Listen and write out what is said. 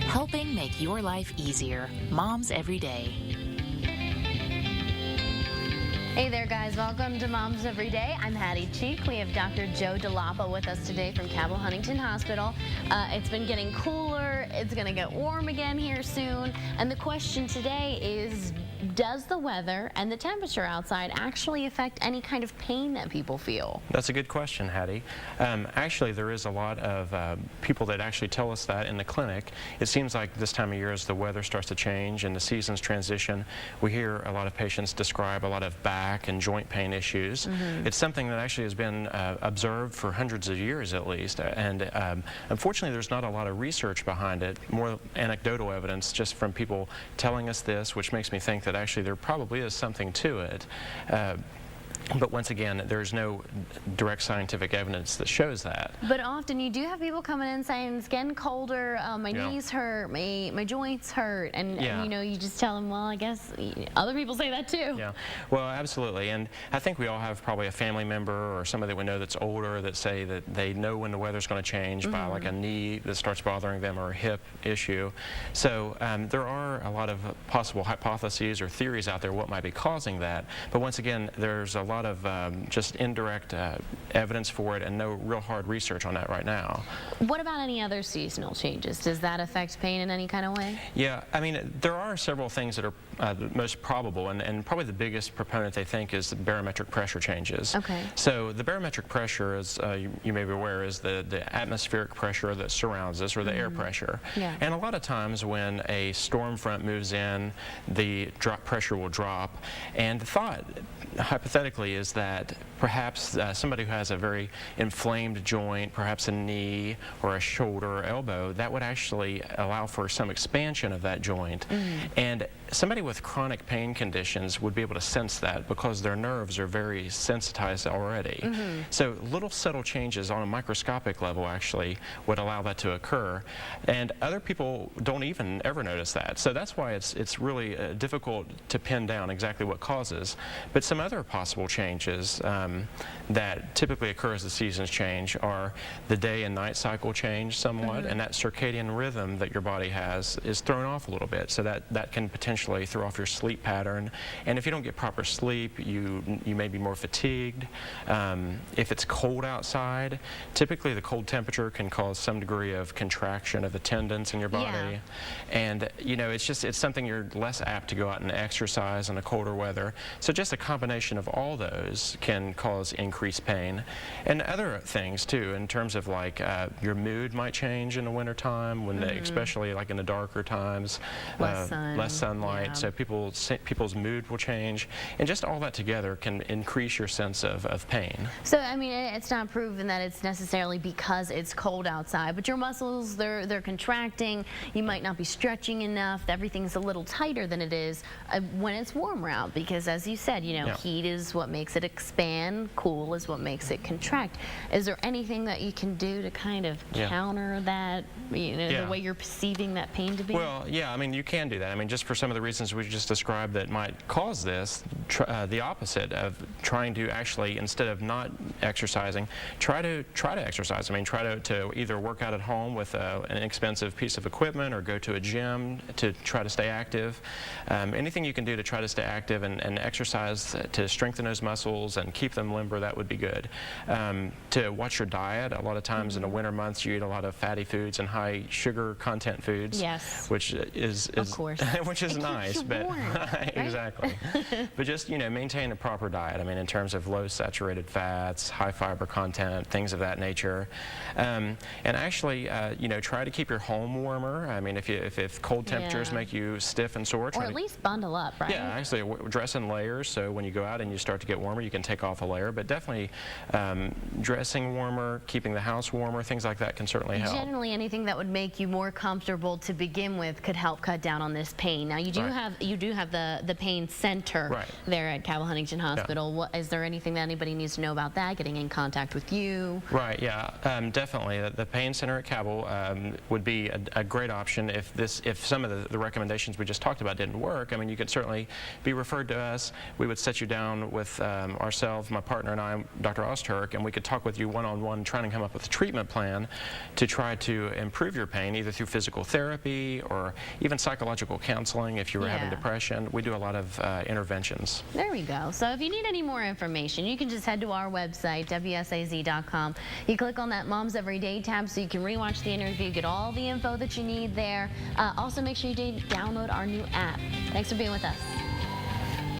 helping make your life easier. Moms Every Day. Hey there, guys. Welcome to Moms Every Day. I'm Hattie. We have Dr. Joe DeLapa with us today from Cabell Huntington Hospital. It's been getting cooler. It's going to get warm again here soon. And the question today is, does the weather and the temperature outside actually affect any kind of pain that people feel? That's a good question, Hattie. Actually, there is a lot of people that actually tell us that in the clinic. It seems like this time of year, as the weather starts to change and the seasons transition, we hear a lot of patients describe a lot of back and joint pain issues. It's something that actually has been observed for hundreds of years at least, and unfortunately there's not a lot of research behind it, more anecdotal evidence just from people telling us this, which makes me think that actually there probably is something to it. But once again, there's no direct scientific evidence that shows that. But often you do have people coming in saying it's getting colder, my knees hurt, my joints hurt, and you know, you just tell them, well, I guess other people say that too. Yeah, well, absolutely, and I think we all have probably a family member or somebody that we know that's older that say that they know when the weather's going to change by like a knee that starts bothering them or a hip issue. So there are a lot of possible hypotheses or theories out there what might be causing that, but once again, there's a lot of just indirect evidence for it and no real hard research on that right now. What about any other seasonal changes? Does that affect pain in any kind of way? Yeah, I mean, there are several things that are the most probable, and probably the biggest proponent they think is the barometric pressure changes. Okay. So the barometric pressure, as you may be aware, is the atmospheric pressure that surrounds us, or the air pressure. Yeah. And a lot of times when a storm front moves in, the pressure will drop, and the thought, hypothetically, is that perhaps somebody who has a very inflamed joint, perhaps a knee or a shoulder or elbow, that would actually allow for some expansion of that joint. And somebody with chronic pain conditions would be able to sense that because their nerves are very sensitized already. So little subtle changes on a microscopic level actually would allow that to occur, and other people don't even ever notice that. So that's why it's really difficult to pin down exactly what causes. But some other possible changes that typically occur as the seasons change are the day and night cycle change somewhat, and that circadian rhythm that your body has is thrown off a little bit, so that can potentially throw off your sleep pattern. And if you don't get proper sleep, you may be more fatigued. If it's cold outside, typically the cold temperature can cause some degree of contraction of the tendons in your body. And you know, it's something you're less apt to go out and exercise in the colder weather. So just a combination of all those can cause increased pain. And other things too, in terms of like your mood might change in the winter time, when especially like in the darker times, less sunlight, so people's mood will change, and just all that together can increase your sense of pain. So I mean, it's not proven that it's necessarily because it's cold outside, but your muscles, they're contracting, you might not be stretching enough, everything's a little tighter than it is when it's warmer out, because as you said, you know, heat is what makes it expand, cool is what makes it contract. Is there anything that you can do to kind of counter that, you know, the way you're perceiving that pain to be? Well, yeah, I mean, you can do that. I mean, just for some of the reasons we just described that might cause this, the opposite of trying to actually, instead of not exercising, try to exercise. I mean, try to either work out at home with an inexpensive piece of equipment or go to a gym to try to stay active. Anything you can do to try to stay active and exercise to strengthen those muscles and keep them limber, that would be good. To watch your diet. A lot of times in the winter months you eat a lot of fatty foods and high sugar content foods, which is of course which is nice, but right? Exactly. But just, you know, maintain a proper diet. I mean, in terms of low saturated fats, high fiber content, things of that nature, and actually, you know, try to keep your home warmer. I mean, if cold temperatures make you stiff and sore, or at least bundle up, right? Yeah, actually, dress in layers, so when you go out and you start to get warmer, you can take off a layer. But definitely, dressing warmer, keeping the house warmer, things like that can certainly help. Generally, anything that would make you more comfortable to begin with could help cut down on this pain. Now, you do have the pain center there at Cabell Huntington Hospital. Is there anything that anybody needs to know about that? Getting in contact with you? Right. Yeah. Definitely. The pain center at Cabell would be a great option if some of the recommendations we just talked about didn't work. I mean, you could certainly be referred to us. We would set you down with ourselves with my partner and I, Dr. Osturk, and we could talk with you one-on-one, trying to come up with a treatment plan to try to improve your pain, either through physical therapy or even psychological counseling if you were having depression. We do a lot of interventions. There we go. So if you need any more information, you can just head to our website, WSAZ.com. You click on that Moms Everyday tab so you can rewatch the interview, get all the info that you need there. Also, make sure you download our new app. Thanks for being with us.